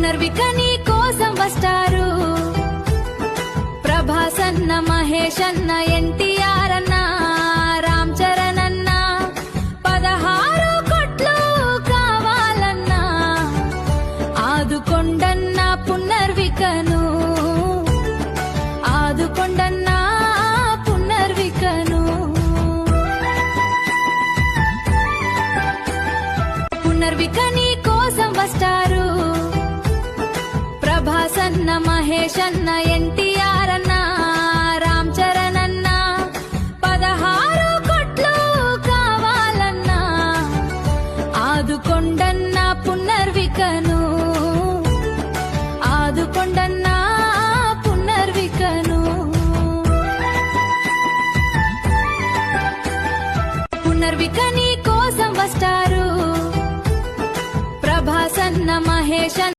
పునర్విక నీ కోసం వస్తారు. ప్రభాస్ అన్న, మహేష్ అన్న, ఎన్టీఆర్ అన్న, రామ్ చరణ్ అన్న, 16 కోట్లు కావాలన్నా ఆదుకొండన్న పునర్వికను, ఆదుకొండన్న పునర్వికను. పునర్విక నీ కోసం వస్తారు. ప్రభాస్ అన్న, మహేష్ అన్న,